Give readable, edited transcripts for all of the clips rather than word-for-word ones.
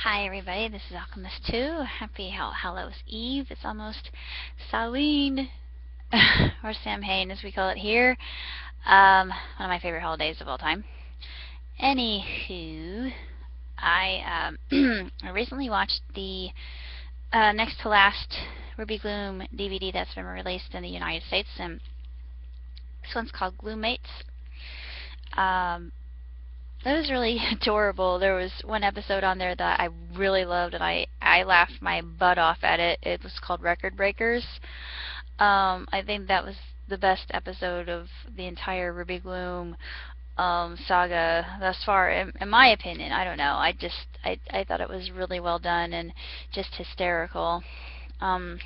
Hi everybody, this is Alchemist 2. Happy Hallows Eve. It's almost Samhain, or Samhain as we call it here. One of my favorite holidays of all time. Anywho, I recently watched the next to last Ruby Gloom DVD that's been released in the United States, and this one's called Gloommates. That was really adorable. There was one episode on there that I really loved, and I laughed my butt off at it. It was called Record Breakers. I think that was the best episode of the entire Ruby Gloom saga thus far, in my opinion. I don't know. I thought it was really well done and just hysterical. I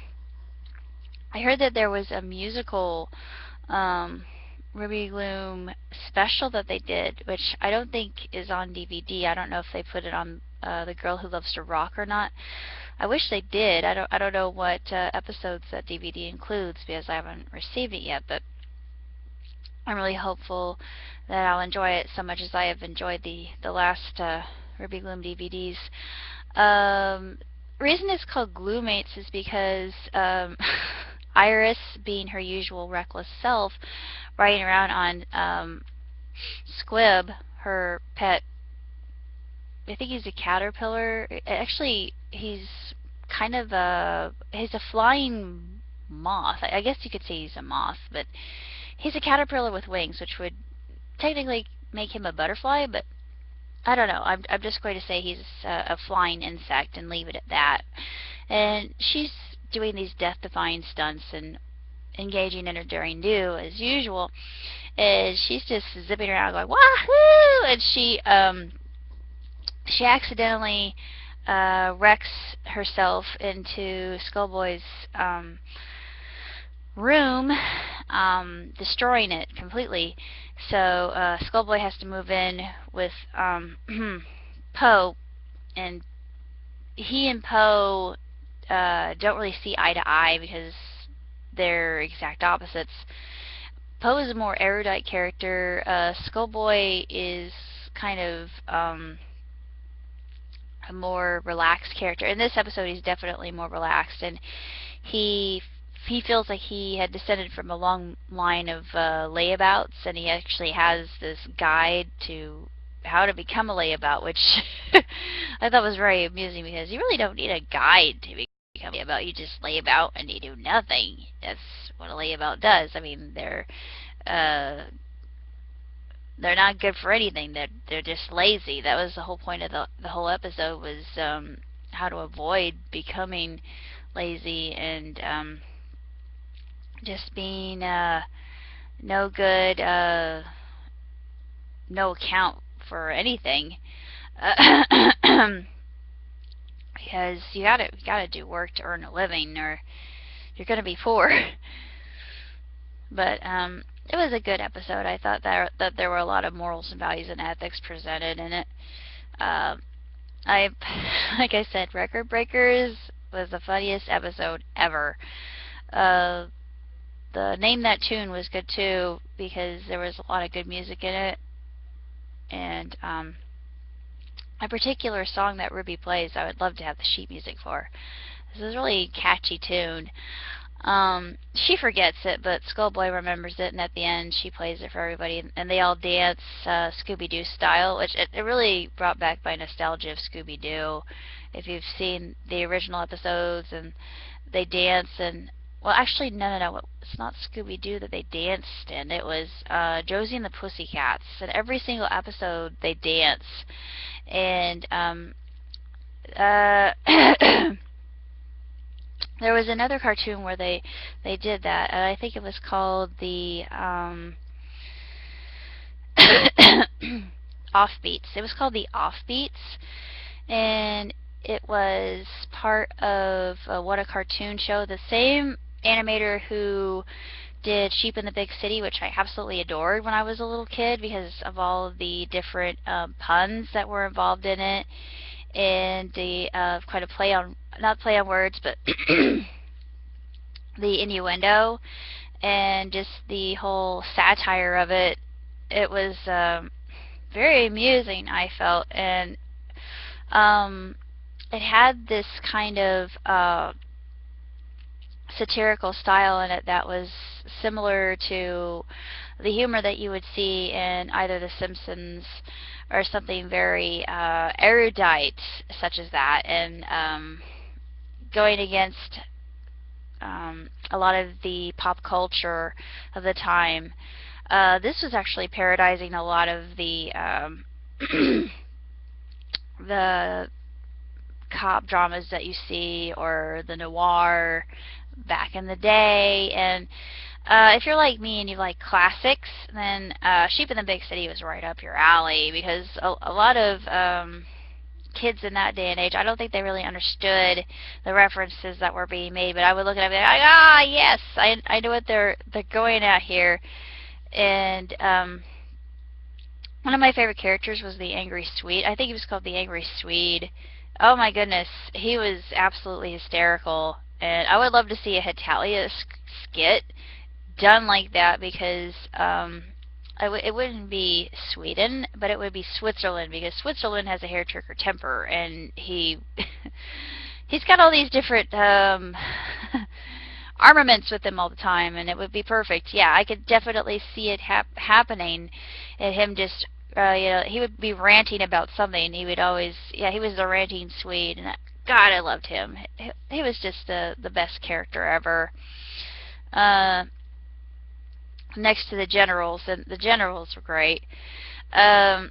heard that there was a musical Ruby Gloom special that they did, which I don't think is on DVD. I don't know if they put it on The Girl Who Loves to Rock or not. I wish they did. I don't know what episodes that DVD includes because I haven't received it yet, but I'm really hopeful that I'll enjoy it so much as I have enjoyed the last Ruby Gloom DVDs. Reason it's called Gloommates is because Iris, being her usual reckless self, riding around on Squib, her pet. I think he's a caterpillar. Actually, he's kind of he's a flying moth. I guess you could say he's a moth, but he's a caterpillar with wings, which would technically make him a butterfly, but I don't know. I'm just going to say he's a flying insect and leave it at that. And she's doing these death-defying stunts and engaging in her daring do as usual. And she's just zipping around going wahoo, and she accidentally wrecks herself into Skullboy's room, destroying it completely. So Skullboy has to move in with Poe, and he and Poe don't really see eye to eye because they're exact opposites. Poe is a more erudite character. Skullboy is kind of a more relaxed character. In this episode, he's definitely more relaxed, and he feels like he had descended from a long line of layabouts, and he actually has this guide to how to become a layabout, which I thought was very amusing because you really don't need a guide to become a layabout. You just lay about and you do nothing. That's what a layabout does. I mean, they're not good for anything. They're just lazy. That was the whole point of the whole episode, was how to avoid becoming lazy and just being no good, no account for anything. Because you gotta do work to earn a living, or you're gonna be poor. But it was a good episode. I thought that there were a lot of morals and values and ethics presented in it. Like I said, Record Breakers was the funniest episode ever. The Name That Tune was good too because there was a lot of good music in it, and a particular song that Ruby plays I would love to have the sheet music for. This is a really catchy tune. She forgets it, but Skullboy remembers it, and at the end she plays it for everybody, and they all dance Scooby-Doo style, which it really brought back my nostalgia of Scooby-Doo. If you've seen the original episodes, and they dance, and well, actually, no, it's not Scooby-Doo that they danced in. It was Josie and the Pussycats. In every single episode, they dance. And there was another cartoon where they did that, and I think it was called the Offbeats. It was called the Offbeats, and it was part of What a Cartoon Show. The same animator who did Sheep in the Big City, which I absolutely adored when I was a little kid because of all of the different puns that were involved in it, and the kind of play on, not play on words, but the innuendo and just the whole satire of it. It was very amusing, I felt, and it had this kind of satirical style in it that was similar to the humor that you would see in either The Simpsons or something very erudite such as that, and going against a lot of the pop culture of the time. This was actually parodizing a lot of the the cop dramas that you see, or the noir back in the day. And if you're like me and you like classics, then Sheep in the Big City was right up your alley, because a lot of kids in that day and age, I don't think they really understood the references that were being made, but I would look at it and be like, ah, yes, I know what they're going at here. And one of my favorite characters was the Angry Swede. I think he was called the Angry Swede. Oh my goodness, he was absolutely hysterical, and I would love to see a Hitalia skit done like that, because it wouldn't be Sweden, but it would be Switzerland, because Switzerland has a hair trigger temper, and he's got all these different armaments with him all the time, and it would be perfect. Yeah, I could definitely see it happening, and him just he would be ranting about something. He would always, he was the ranting Swede, and God, I loved him. He was just the best character ever. Next to the generals, and the generals were great. In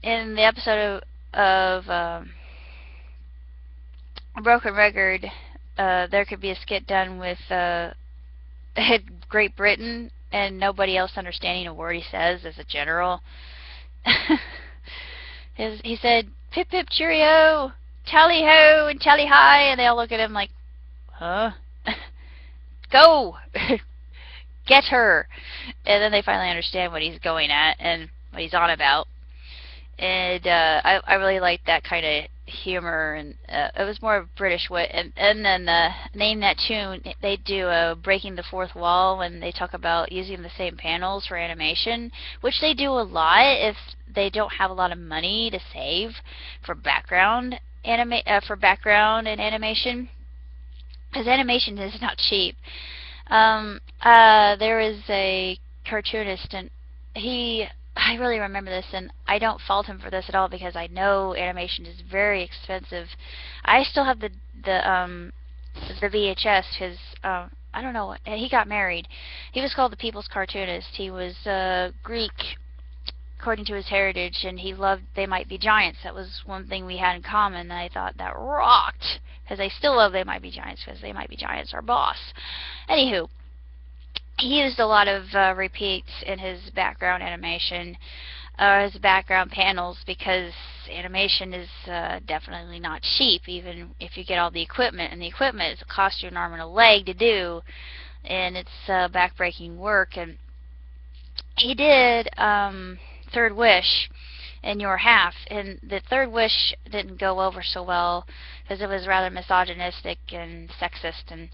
the episode of Broken Record, there could be a skit done with Great Britain and nobody else understanding a word he says as a general. He said, "Pip pip cheerio, tally ho and tally hi," and they all look at him like, huh? Go! Get her! And then they finally understand what he's going at and what he's on about. And I really liked that kind of humor, and it was more of British wit. And then Name That Tune, they do a Breaking the Fourth Wall when they talk about using the same panels for animation, which they do a lot if they don't have a lot of money to save for background and animation, because animation is not cheap. There is a cartoonist, and I really remember this, and I don't fault him for this at all, because I know animation is very expensive. I still have the VHS, because I don't know, he got married. He was called the People's Cartoonist. He was Greek, according to his heritage, and he loved They Might Be Giants. That was one thing we had in common, and I thought that rocked, because I still love They Might Be Giants, because They Might Be Giants are boss. Anywho, he used a lot of repeats in his background animation, his background panels, because animation is definitely not cheap, even if you get all the equipment, and the equipment costs you an arm and a leg to do, and it's backbreaking work. And he did Third Wish in Your Half, and the Third Wish didn't go over so well, because it was rather misogynistic and sexist, and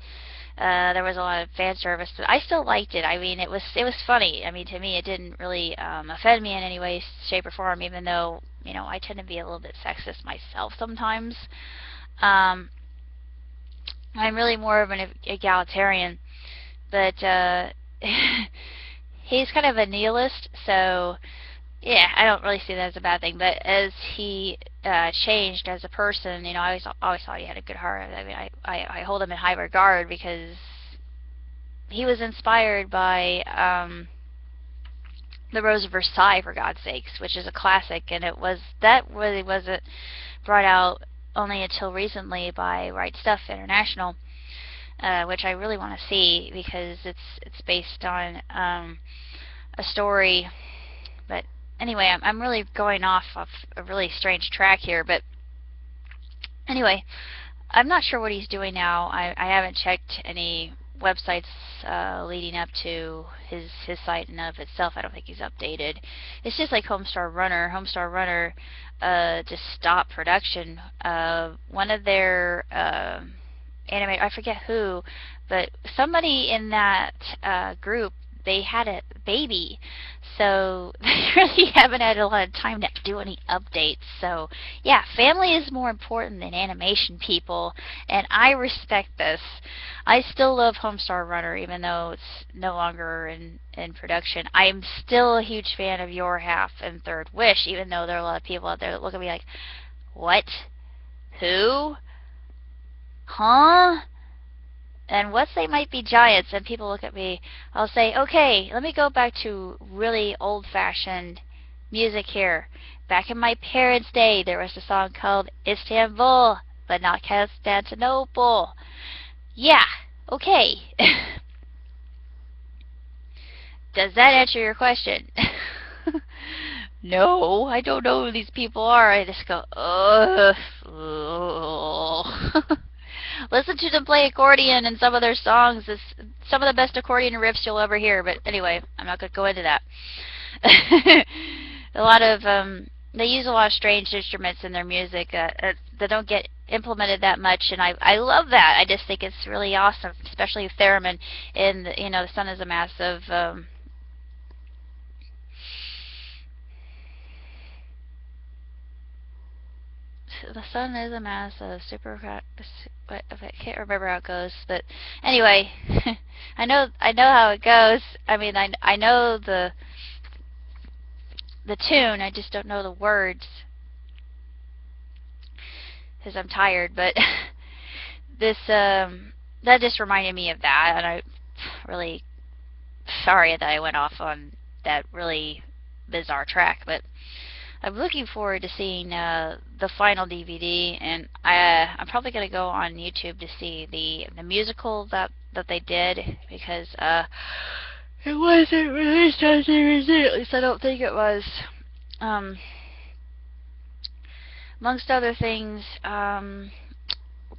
there was a lot of fan service, but I still liked it. I mean, it was funny. I mean, to me, it didn't really offend me in any way, shape, or form, even though, I tend to be a little bit sexist myself sometimes. I'm really more of an egalitarian, but he's kind of a nihilist, so yeah, I don't really see that as a bad thing. But as he changed as a person, I always thought he had a good heart. I mean, I hold him in high regard, because he was inspired by The Rose of Versailles, for God's sakes, which is a classic, and that really wasn't brought out only until recently by Right Stuff International, which I really want to see, because it's based on a story. But anyway, I'm really going off a really strange track here, but anyway, I'm not sure what he's doing now. I haven't checked any websites leading up to his site and of itself. I don't think he's updated. It's just like Homestar Runner. Homestar Runner just stopped production. One of their I forget who, but somebody in that group they had a baby, so they really haven't had a lot of time to do any updates. So yeah, family is more important than animation, people, and I respect this. I still love Homestar Runner, even though it's no longer in production. I am still a huge fan of Your Half and Third Wish, even though there are a lot of people out there that look at me like, what? Who? Huh? And once they might be giants and people look at me, I'll say, okay, let me go back to really old-fashioned music here. Back in my parents' day, there was a song called Istanbul, but not Constantinople. Yeah, okay. Does that answer your question? No, I don't know who these people are. I just go, ugh. Listen to them play accordion and some of their songs. It's some of the best accordion riffs you'll ever hear. But anyway, I'm not going to go into that. A lot of they use a lot of strange instruments in their music that don't get implemented that much, and I love that. I just think it's really awesome, especially theremin. And the Sun is a massive. The Sun is a mass of super. I can't remember how it goes, but anyway, I know how it goes. I mean, I know the tune. I just don't know the words because I'm tired. But this that just reminded me of that, and I really sorry that I went off on that really bizarre track, but I'm looking forward to seeing the final DVD, and I'm probably going to go on YouTube to see the musical that they did, because it wasn't released on DVD. At least I don't think it was. Amongst other things, we're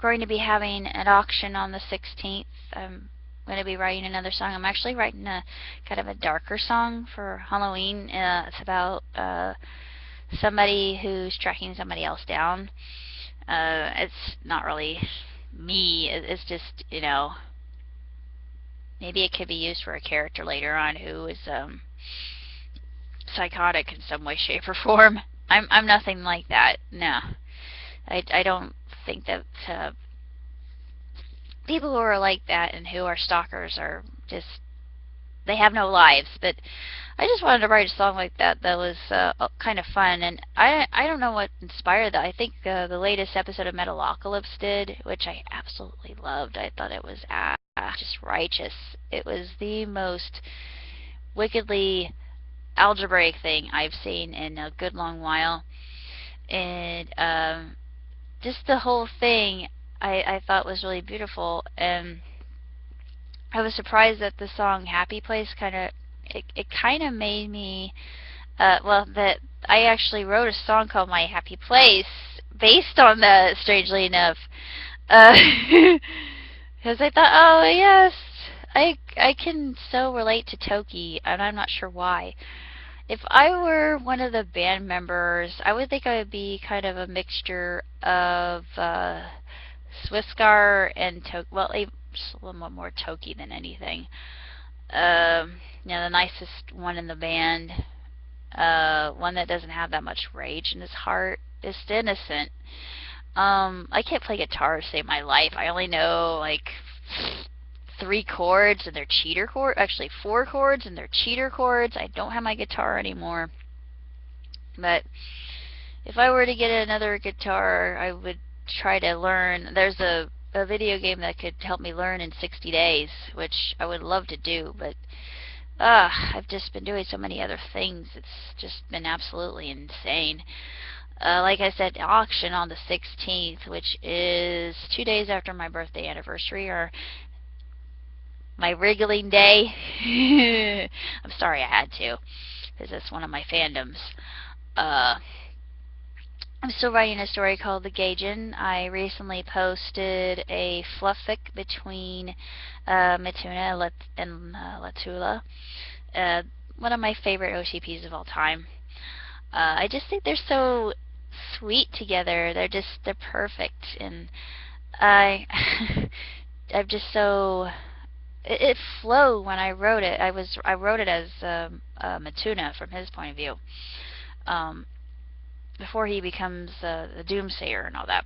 going to be having an auction on the 16th. I'm going to be writing another song. I'm actually writing a kind of a darker song for Halloween. It's about somebody who's tracking somebody else down. It's not really me. It's just, maybe it could be used for a character later on who is psychotic in some way, shape, or form. I'm nothing like that. No, I don't think that people who are like that and who are stalkers are just, they have no lives. But I just wanted to write a song like that was kind of fun, and I don't know what inspired that. I think the latest episode of Metalocalypse did, which I absolutely loved. I thought it was just righteous. It was the most wickedly algebraic thing I've seen in a good long while, and just the whole thing I thought was really beautiful, and I was surprised that the song Happy Place it kind of made me, that I actually wrote a song called My Happy Place based on that, strangely enough. Because I thought, oh yes, I can so relate to Toki, and I'm not sure why. If I were one of the band members, I would think I would be kind of a mixture of Swiss-Scar and Toki. Well, just a little more Toki than anything. The nicest one in the band, one that doesn't have that much rage in his heart, just innocent. I can't play guitar to save my life. I only know like 3 chords and they're cheater chords. Actually 4 chords and they're cheater chords. I don't have my guitar anymore. But if I were to get another guitar, I would try to learn. There's a video game that could help me learn in 60 days, which I would love to do, but I've just been doing so many other things. It's just been absolutely insane. Like I said, auction on the 16th, which is 2 days after my birthday anniversary, or my wriggling day. I'm sorry I had to, because that's one of my fandoms. I'm still writing a story called The Gaijin. I recently posted a fluffic between Mituna and Latula. One of my favorite OCPs of all time. I just think they're so sweet together. They're perfect, and I'm just so it flowed when I wrote it. I wrote it as Matuna from his point of view, um, before he becomes the doomsayer and all that.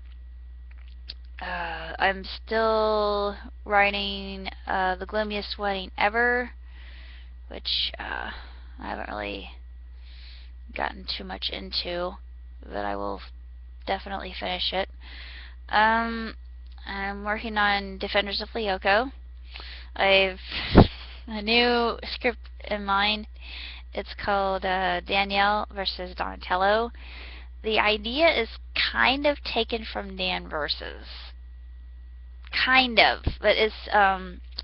I'm still writing The Gloomiest Wedding Ever, which I haven't really gotten too much into, but I will definitely finish it. I'm working on Defenders of Lyoko. I've a new script in mind. It's called Danielle versus Donatello. The idea is kind of taken from Dan versus. Kind of, but it's a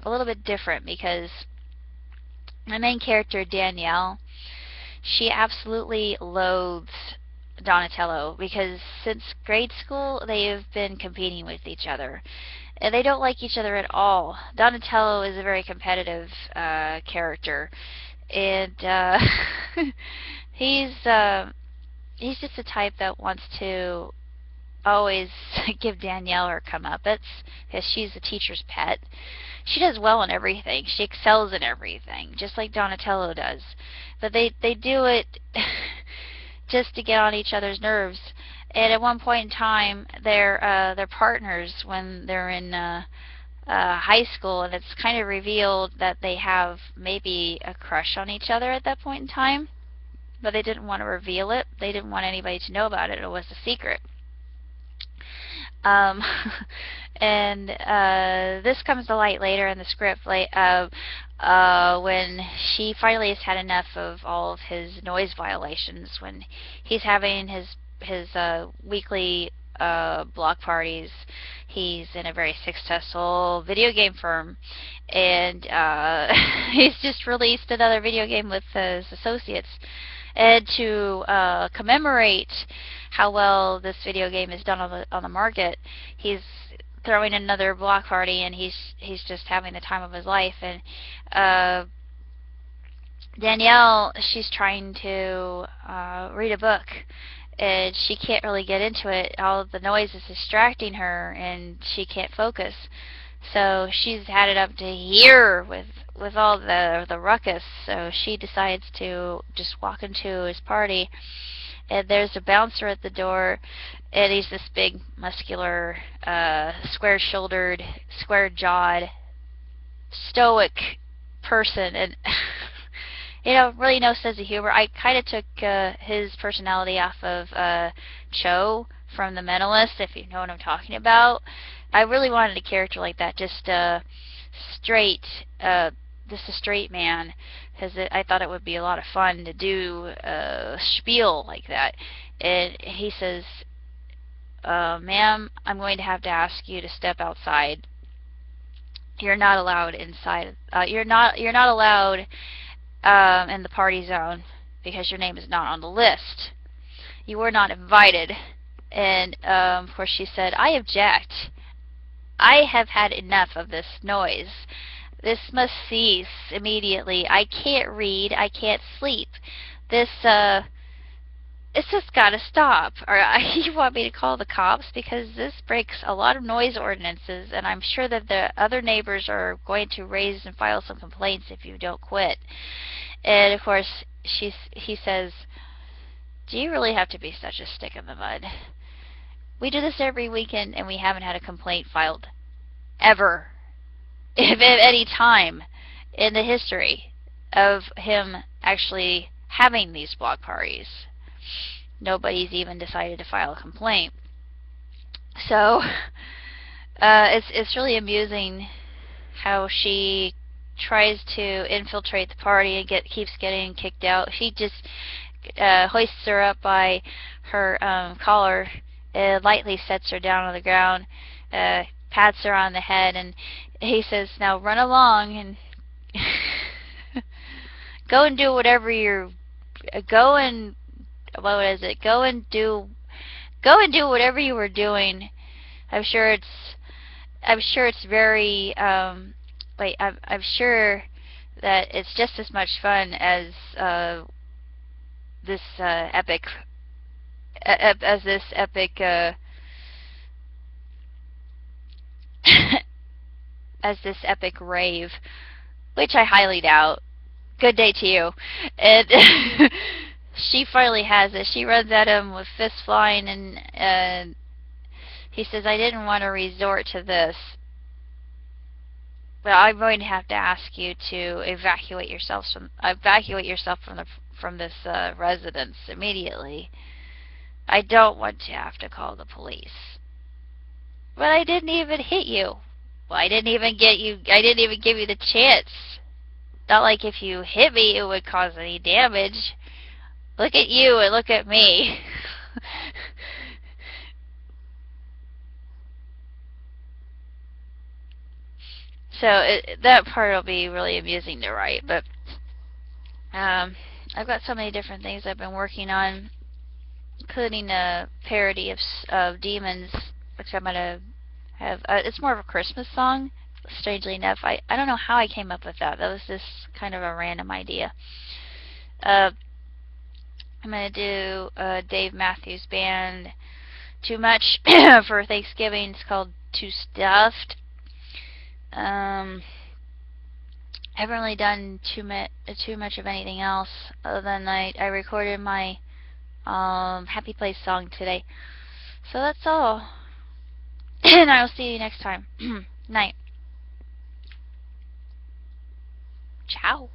little bit different because my main character, Danielle, she absolutely loathes Donatello because since grade school they have been competing with each other. And they don't like each other at all. Donatello is a very competitive character, and he's just the type that wants to always give Danielle her comeuppance because she's the teacher's pet. She does well in everything. She excels in everything, just like Donatello does. But they do it just to get on each other's nerves. And at one point in time, they're partners when they're in high school, and it's kind of revealed that they have maybe a crush on each other at that point in time. But they didn't want to reveal it. They didn't want anybody to know about it. It was a secret. Um, and this comes to light later in the script, when she finally has had enough of all of his noise violations, when he's having his weekly block parties. He's in a very successful video game firm, and he's just released another video game with his associates. And to commemorate how well this video game is done on the market, he's throwing another block party, and he's just having the time of his life. And Danielle, she's trying to read a book, and she can't really get into it. All of the noise is distracting her, and she can't focus. So she's had it up to here with all the ruckus. So she decides to just walk into his party, and there's a bouncer at the door, and he's this big, muscular, square-shouldered, square-jawed, stoic person, and really no sense of humor. I kind of took his personality off of Cho from The Mentalist, if you know what I'm talking about. I really wanted a character like that, just straight, just a straight man, because I thought it would be a lot of fun to do a spiel like that. And he says, "Ma'am, I'm going to have to ask you to step outside. You're not allowed inside. You're not allowed in the party zone because your name is not on the list. You were not invited." And of course she said, "I object. I have had enough of this noise. This must cease immediately. I can't read. I can't sleep. It's just got to stop. Or you want me to call the cops? Because this breaks a lot of noise ordinances, and I'm sure that the other neighbors are going to raise and file some complaints if you don't quit." And of course he says, "Do you really have to be such a stick in the mud? We do this every weekend, and we haven't had a complaint filed ever, if at any time in the history of him actually having these block parties. Nobody's even decided to file a complaint." So it's really amusing how she tries to infiltrate the party and keeps getting kicked out. He just hoists her up by her collar, lightly sets her down on the ground, pats her on the head, and he says, "Now run along and go and do whatever you're go and do whatever you were doing. I'm sure it's very I'm sure that it's just as much fun as this epic as this epic rave, which I highly doubt. Good day to you. And she finally has it. She runs at him with fists flying, and he says, "I didn't want to resort to this, but I'm going to have to ask you to evacuate yourself from this residence immediately. I don't want to have to call the police." But I didn't even hit you. Well, I didn't even give you the chance. Not like if you hit me, it would cause any damage. Look at you and look at me. So that part will be really amusing to write. But I've got so many different things I've been working on, including a parody of Demons, which I'm gonna have. It's more of a Christmas song. Strangely enough, I don't know how I came up with that. That was just kind of a random idea. I'm gonna do Dave Matthews Band, Too Much for Thanksgiving. It's called Too Stuffed. I haven't really done too much of anything else other than I recorded my Happy Place song today. So that's all. And I will see you next time. Night. Ciao.